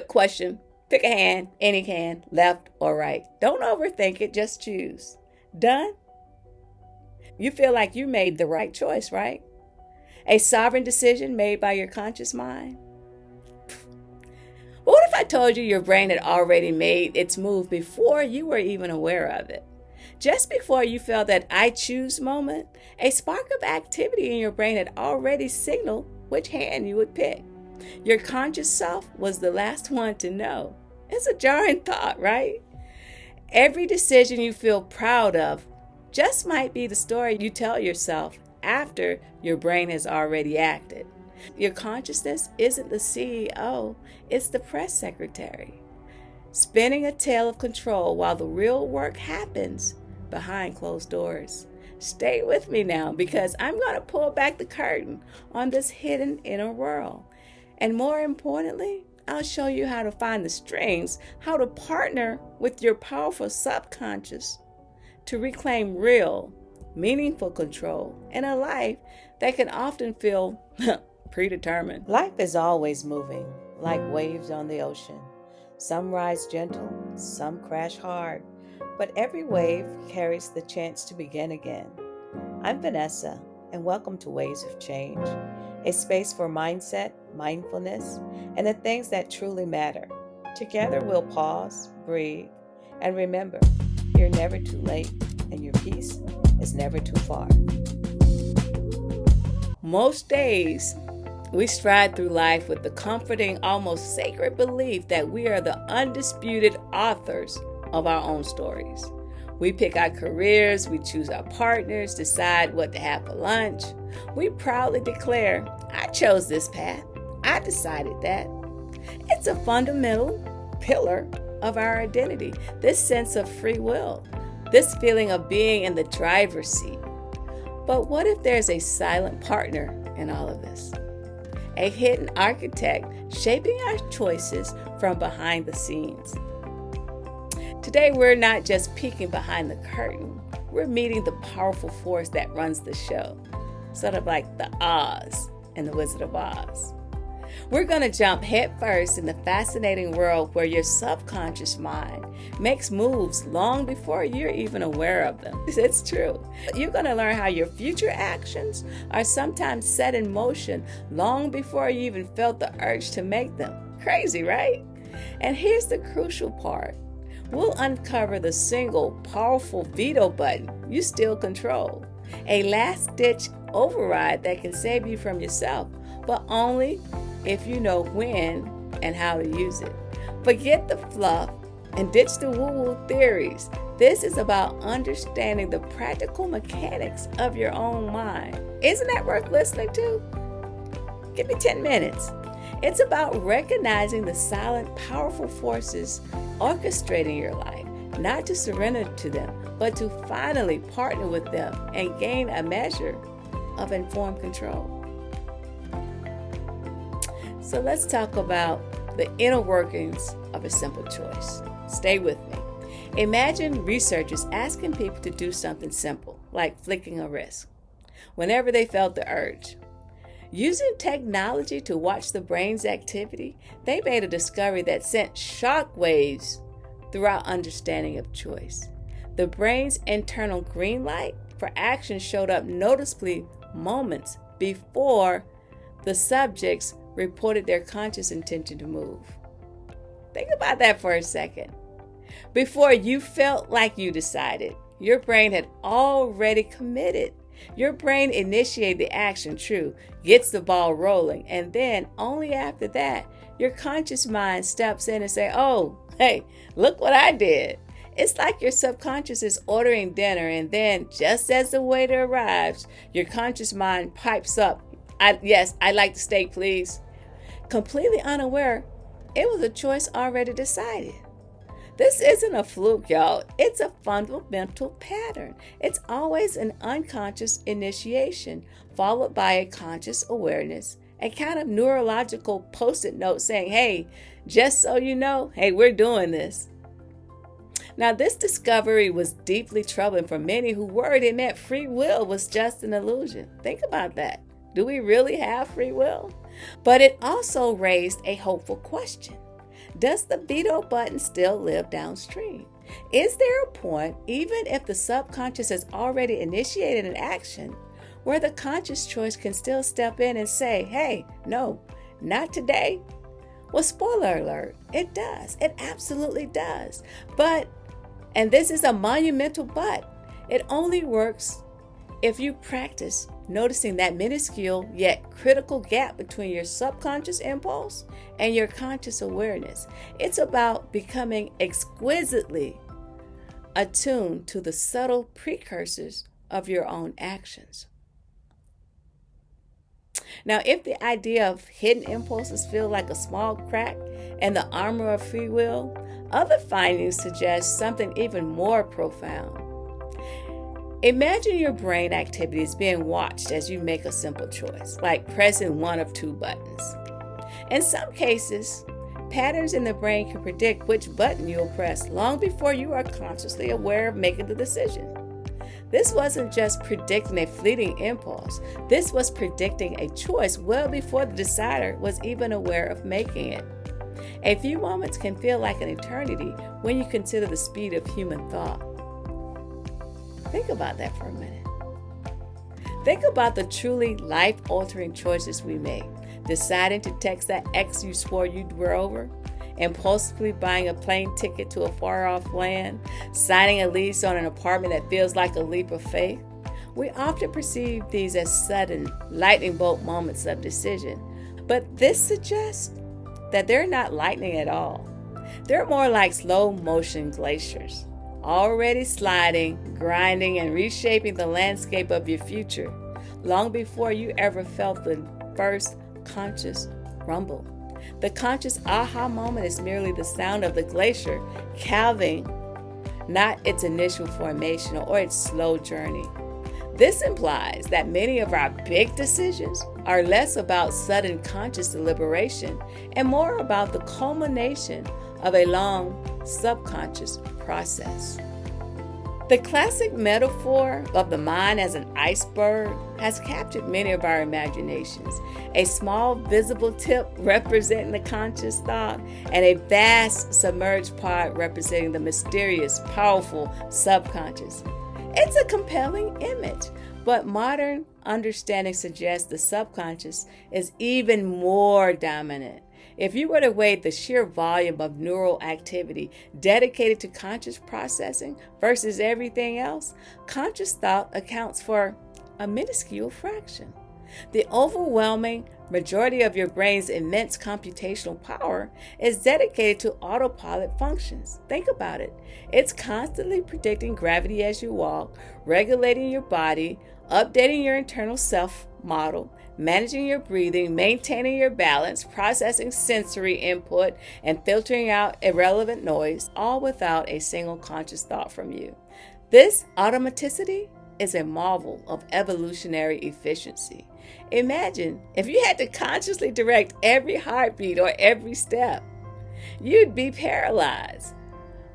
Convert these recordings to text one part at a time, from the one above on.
quick question. Pick a hand, any hand, left or right. Don't overthink it, just choose. Done? You feel like you made the right choice, right? A sovereign decision made by your conscious mind. But what if I told you your brain had already made its move before you were even aware of it? Just before you felt that I choose moment, a spark of activity in your brain had already signaled which hand you would pick. Your conscious self was the last one to know. It's a jarring thought, right? Every decision you feel proud of just might be the story you tell yourself after your brain has already acted. Your consciousness isn't the CEO, it's the press secretary, spinning a tale of control while the real work happens behind closed doors. Stay with me now because I'm going to pull back the curtain on this hidden inner world. And more importantly, I'll show you how to find the strings, how to partner with your powerful subconscious to reclaim real, meaningful control in a life that can often feel predetermined. Life is always moving, like waves on the ocean. Some rise gentle, some crash hard, but every wave carries the chance to begin again. I'm Vanessa, and welcome to Waves of Change, a space for mindset, mindfulness, and the things that truly matter. Together we'll pause, breathe, and remember, you're never too late, and your peace is never too far. Most days, we stride through life with the comforting, almost sacred belief that we are the undisputed authors of our own stories. We pick our careers, we choose our partners, decide what to have for lunch. We proudly declare, I chose this path. I decided that. It's a fundamental pillar of our identity, this sense of free will, this feeling of being in the driver's seat. But what if there's a silent partner in all of this? A hidden architect shaping our choices from behind the scenes. Today, we're not just peeking behind the curtain. We're meeting the powerful force that runs the show, sort of like the Oz in The Wizard of Oz. We're going to jump headfirst in the fascinating world where your subconscious mind makes moves long before you're even aware of them. It's true. You're going to learn how your future actions are sometimes set in motion long before you even felt the urge to make them. Crazy, right? And here's the crucial part. We'll uncover the single powerful veto button you still control. A last-ditch override that can save you from yourself, but only if you know when and how to use it. Forget the fluff and ditch the woo-woo theories. This is about understanding the practical mechanics of your own mind. Isn't that worth listening to? Give me 10 minutes. It's about recognizing the silent, powerful forces orchestrating your life, not to surrender to them, but to finally partner with them and gain a measure of informed control. So let's talk about the inner workings of a simple choice. Stay with me. Imagine researchers asking people to do something simple, like flicking a wrist, whenever they felt the urge. Using technology to watch the brain's activity, they made a discovery that sent shockwaves through our understanding of choice. The brain's internal green light for action showed up noticeably moments before the subjects reported their conscious intention to move. Think about that for a second. Before you felt like you decided, your brain had already committed. Your brain initiated the action, true, gets the ball rolling, and then only after that, your conscious mind steps in and say, oh, hey, look what I did. It's like your subconscious is ordering dinner, and then just as the waiter arrives, your conscious mind pipes up, yes, I'd like the steak, please. Completely unaware, it was a choice already decided. This isn't a fluke, y'all. It's a fundamental pattern. It's always an unconscious initiation, followed by a conscious awareness, a kind of neurological post-it note saying, hey, just so you know, hey, we're doing this. Now, this discovery was deeply troubling for many who worried it meant free will was just an illusion. Think about that. Do we really have free will? But it also raised a hopeful question. Does the veto button still live downstream? Is there a point, even if the subconscious has already initiated an action, where the conscious choice can still step in and say, hey, no, not today? Well, spoiler alert, it does. It absolutely does. But, and this is a monumental but, it only works if you practice noticing that minuscule yet critical gap between your subconscious impulse and your conscious awareness. It's about becoming exquisitely attuned to the subtle precursors of your own actions. Now, if the idea of hidden impulses feel like a small crack in the armor of free will, other findings suggest something even more profound. Imagine your brain activities being watched as you make a simple choice, like pressing one of two buttons. In some cases, patterns in the brain can predict which button you'll press long before you are consciously aware of making the decision. This wasn't just predicting a fleeting impulse. This was predicting a choice well before the decider was even aware of making it. A few moments can feel like an eternity when you consider the speed of human thought. Think about that for a minute. Think about the truly life-altering choices we make. Deciding to text that ex you swore you'd wear over, impulsively buying a plane ticket to a far-off land, signing a lease on an apartment that feels like a leap of faith. We often perceive these as sudden, lightning bolt moments of decision, but this suggests that they're not lightning at all. They're more like slow-motion glaciers, already sliding, grinding, and reshaping the landscape of your future, long before you ever felt the first conscious rumble. The conscious aha moment is merely the sound of the glacier calving, not its initial formation or its slow journey. This implies that many of our big decisions are less about sudden conscious deliberation and more about the culmination of a long subconscious process. The classic metaphor of the mind as an iceberg has captured many of our imaginations. A small visible tip representing the conscious thought and a vast submerged part representing the mysterious, powerful subconscious. It's a compelling image, but modern understanding suggests the subconscious is even more dominant. If you were to weigh the sheer volume of neural activity dedicated to conscious processing versus everything else, conscious thought accounts for a minuscule fraction. The overwhelming majority of your brain's immense computational power is dedicated to autopilot functions. Think about it. It's constantly predicting gravity as you walk, regulating your body, updating your internal self model, managing your breathing, maintaining your balance, processing sensory input, and filtering out irrelevant noise, all without a single conscious thought from you. This automaticity is a marvel of evolutionary efficiency. Imagine if you had to consciously direct every heartbeat or every step. You'd be paralyzed.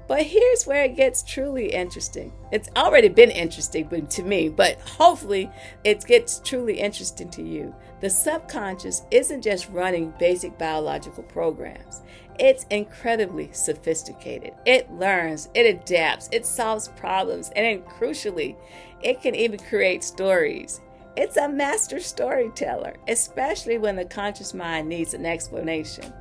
But here's where it gets truly interesting. It's already been interesting to me, but hopefully it gets truly interesting to you. The subconscious isn't just running basic biological programs. It's incredibly sophisticated. It learns, it adapts, it solves problems, and then crucially, it can even create stories. It's a master storyteller, especially when the conscious mind needs an explanation.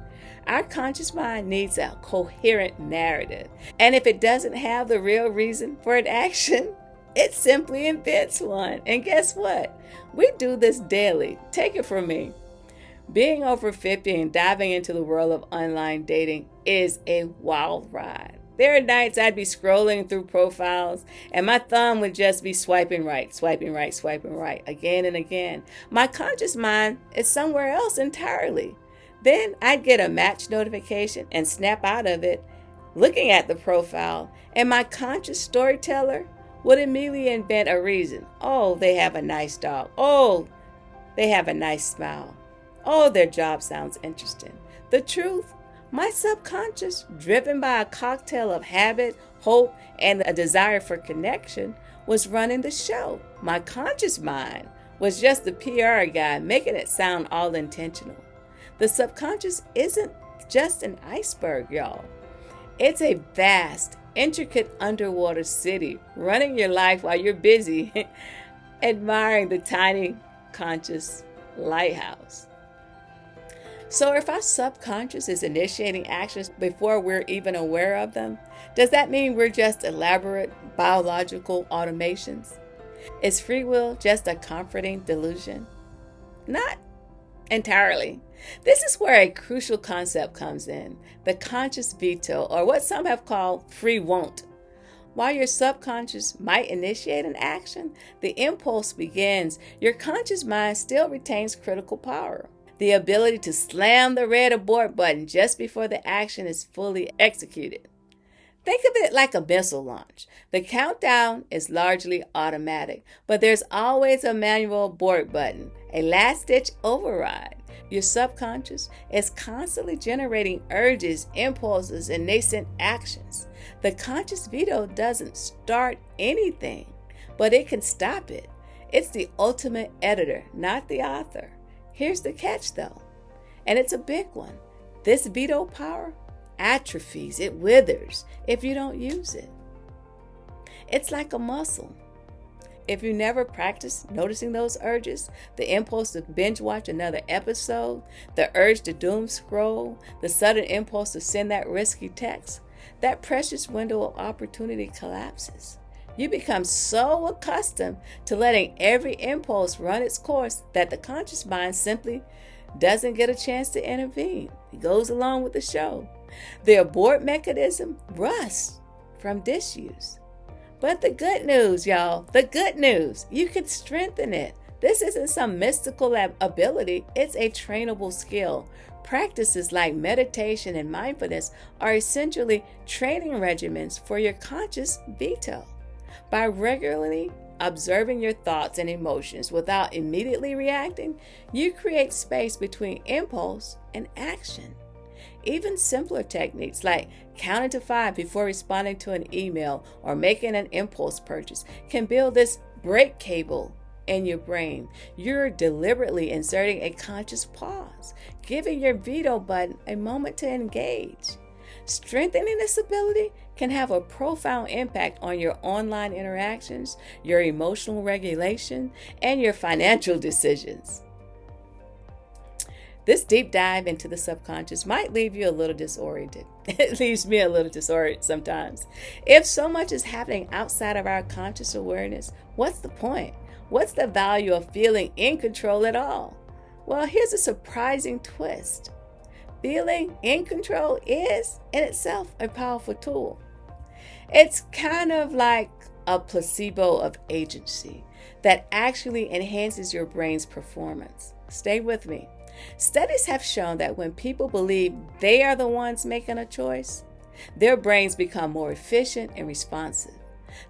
Our conscious mind needs a coherent narrative. And if it doesn't have the real reason for an action, it simply invents one. And guess what? We do this daily. Take it from me. Being over 50 and diving into the world of online dating is a wild ride. There are nights I'd be scrolling through profiles and my thumb would just be swiping right, again and again. My conscious mind is somewhere else entirely. Then I'd get a match notification and snap out of it, looking at the profile, and my conscious storyteller would immediately invent a reason. Oh, they have a nice dog. Oh, they have a nice smile. Oh, their job sounds interesting. The truth, my subconscious, driven by a cocktail of habit, hope, and a desire for connection, was running the show. My conscious mind was just the PR guy, making it sound all intentional. The subconscious isn't just an iceberg, y'all. It's a vast, intricate underwater city running your life while you're busy admiring the tiny conscious lighthouse. So if our subconscious is initiating actions before we're even aware of them, does that mean we're just elaborate biological automations? Is free will just a comforting delusion? Not entirely. This is where a crucial concept comes in, the conscious veto, or what some have called free won't. While your subconscious might initiate an action, the impulse begins. Your conscious mind still retains critical power, the ability to slam the red abort button just before the action is fully executed. Think of it like a missile launch. The countdown is largely automatic, but there's always a manual abort button, a last-ditch override. Your subconscious is constantly generating urges, impulses, and nascent actions. The conscious veto doesn't start anything, but it can stop it. It's the ultimate editor, not the author. Here's the catch, though, and it's a big one. This veto power atrophies, it withers if you don't use it. It's like a muscle. If you never practice noticing those urges, the impulse to binge watch another episode, the urge to doom scroll, the sudden impulse to send that risky text, that precious window of opportunity collapses. You become so accustomed to letting every impulse run its course that the conscious mind simply doesn't get a chance to intervene. It goes along with the show. The abort mechanism rusts from disuse. But the good news, y'all, the good news, you can strengthen it. This isn't some mystical ability, it's a trainable skill. Practices like meditation and mindfulness are essentially training regimens for your conscious veto. By regularly observing your thoughts and emotions without immediately reacting, you create space between impulse and action. Even simpler techniques like counting to 5 before responding to an email or making an impulse purchase can build this brake cable in your brain. You're deliberately inserting a conscious pause, giving your veto button a moment to engage. Strengthening this ability can have a profound impact on your online interactions, your emotional regulation, and your financial decisions. This deep dive into the subconscious might leave you a little disoriented. It leaves me a little disoriented sometimes. If so much is happening outside of our conscious awareness, what's the point? What's the value of feeling in control at all? Well, here's a surprising twist. Feeling in control is, in itself, a powerful tool. It's kind of like a placebo of agency that actually enhances your brain's performance. Stay with me. Studies have shown that when people believe they are the ones making a choice, their brains become more efficient and responsive.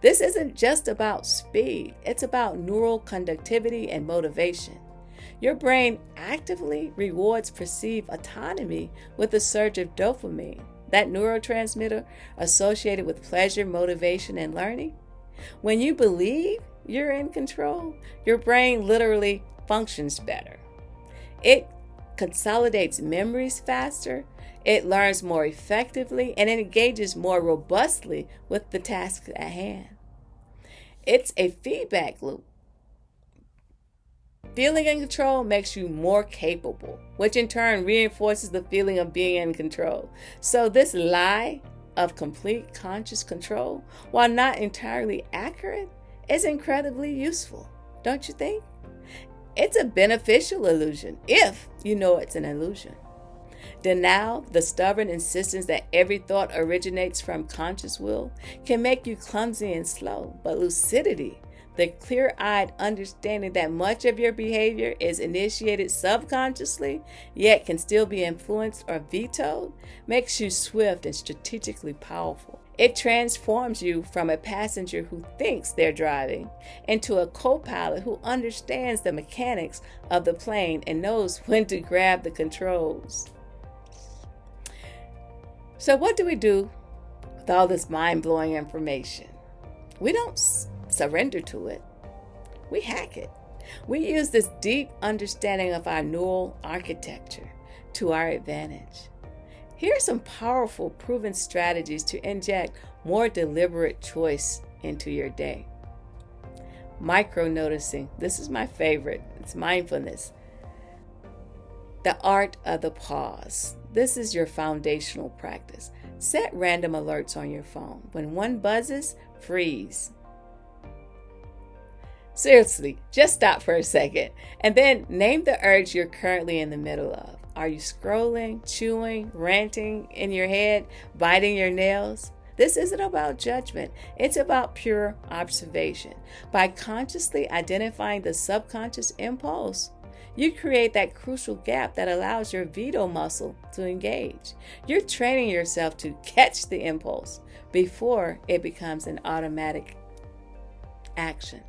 This isn't just about speed, it's about neural conductivity and motivation. Your brain actively rewards perceived autonomy with a surge of dopamine, that neurotransmitter associated with pleasure, motivation, and learning. When you believe you're in control, your brain literally functions better. It consolidates memories faster, it learns more effectively, and it engages more robustly with the task at hand. It's a feedback loop. Feeling in control makes you more capable, which in turn reinforces the feeling of being in control. So this lie of complete conscious control, while not entirely accurate, is incredibly useful, don't you think? It's a beneficial illusion if you know it's an illusion. Denial, the stubborn insistence that every thought originates from conscious will, can make you clumsy and slow. But lucidity, the clear-eyed understanding that much of your behavior is initiated subconsciously, yet can still be influenced or vetoed, makes you swift and strategically powerful. It transforms you from a passenger who thinks they're driving into a co-pilot who understands the mechanics of the plane and knows when to grab the controls. So what do we do with all this mind-blowing information? We don't surrender to it. We hack it. We use this deep understanding of our neural architecture to our advantage. Here are some powerful, proven strategies to inject more deliberate choice into your day. Micro noticing. This is my favorite. It's mindfulness. The art of the pause. This is your foundational practice. Set random alerts on your phone. When one buzzes, freeze. Seriously, just stop for a second and then name the urge you're currently in the middle of. Are you scrolling, chewing, ranting in your head, biting your nails? This isn't about judgment. It's about pure observation. By consciously identifying the subconscious impulse, you create that crucial gap that allows your veto muscle to engage. You're training yourself to catch the impulse before it becomes an automatic action.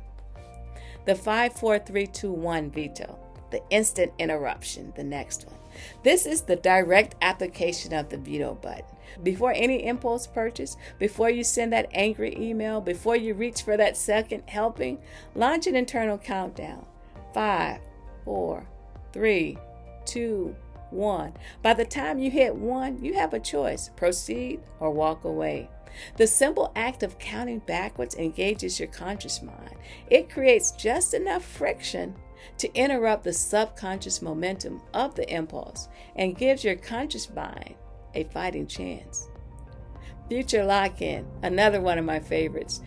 The 5-4-3-2-1 veto, the instant interruption, the next one. This is the direct application of the veto button. Before any impulse purchase, before you send that angry email, before you reach for that second helping, launch an internal countdown. 5, 4, 3, 2, 1. By the time you hit 1, you have a choice: proceed or walk away. The simple act of counting backwards engages your conscious mind. It creates just enough friction to interrupt the subconscious momentum of the impulse and gives your conscious mind a fighting chance. Future lock-in, another one of my favorites.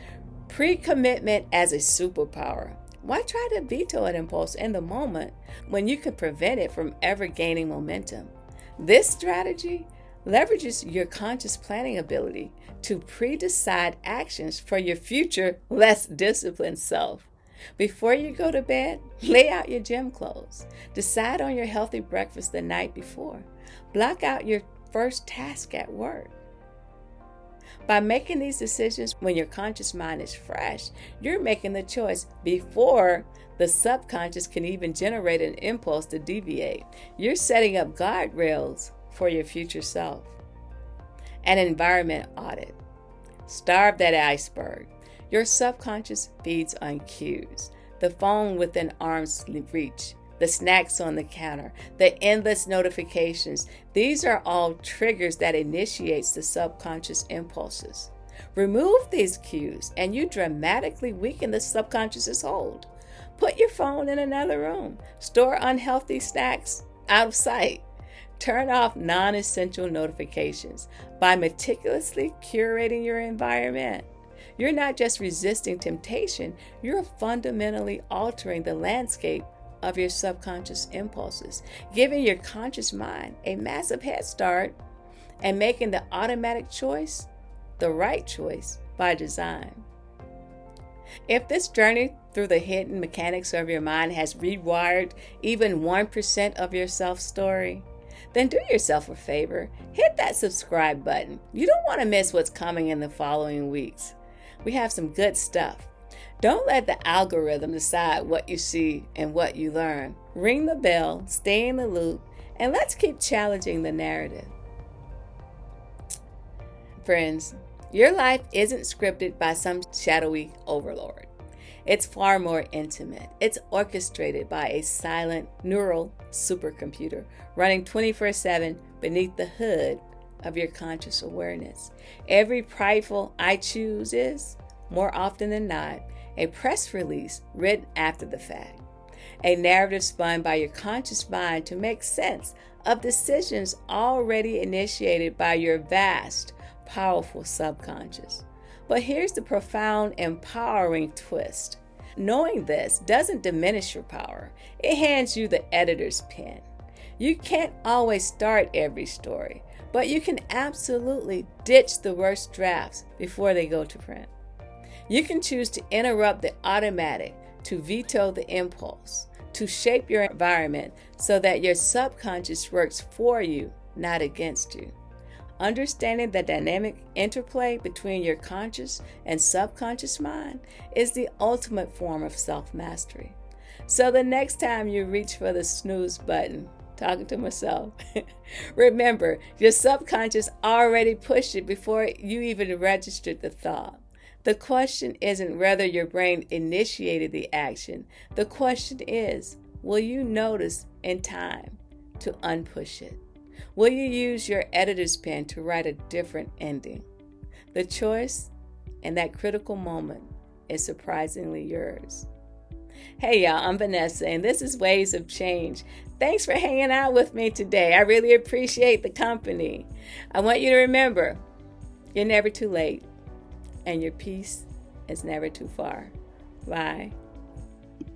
Pre-commitment as a superpower. Why try to veto an impulse in the moment when you could prevent it from ever gaining momentum? This strategy leverages your conscious planning ability to pre-decide actions for your future, less disciplined self. Before you go to bed, lay out your gym clothes. Decide on your healthy breakfast the night before. Block out your first task at work. By making these decisions when your conscious mind is fresh, you're making the choice before the subconscious can even generate an impulse to deviate. You're setting up guardrails for your future self. An environment audit. Starve that iceberg. Your subconscious feeds on cues. The phone within arm's reach, the snacks on the counter, the endless notifications. These are all triggers that initiates the subconscious impulses. Remove these cues and you dramatically weaken the subconscious's hold. Put your phone in another room. Store unhealthy snacks out of sight. Turn off non-essential notifications. By meticulously curating your environment, you're not just resisting temptation, you're fundamentally altering the landscape of your subconscious impulses, giving your conscious mind a massive head start and making the automatic choice the right choice by design. If this journey through the hidden mechanics of your mind has rewired even 1% of your self-story, then do yourself a favor. Hit that subscribe button. You don't want to miss what's coming in the following weeks. We have some good stuff. Don't let the algorithm decide what you see and what you learn. Ring the bell, stay in the loop, and let's keep challenging the narrative. Friends, your life isn't scripted by some shadowy overlord. It's far more intimate. It's orchestrated by a silent neural supercomputer running 24/7 beneath the hood of your conscious awareness. Every prideful I choose is, more often than not, a press release written after the fact. A narrative spun by your conscious mind to make sense of decisions already initiated by your vast, powerful subconscious. But here's the profound, empowering twist. Knowing this doesn't diminish your power. It hands you the editor's pen. You can't always start every story, but you can absolutely ditch the worst drafts before they go to print. You can choose to interrupt the automatic, to veto the impulse, to shape your environment so that your subconscious works for you, not against you. Understanding the dynamic interplay between your conscious and subconscious mind is the ultimate form of self-mastery. So the next time you reach for the snooze button, talking to myself, remember, your subconscious already pushed it before you even registered the thought. The question isn't whether your brain initiated the action. The question is, will you notice in time to unpush it? Will you use your editor's pen to write a different ending? The choice in that critical moment is surprisingly yours. Hey y'all, I'm Vanessa, and this is Waves of Change. Thanks for hanging out with me today. I really appreciate the company. I want you to remember, you're never too late, and your peace is never too far. Bye.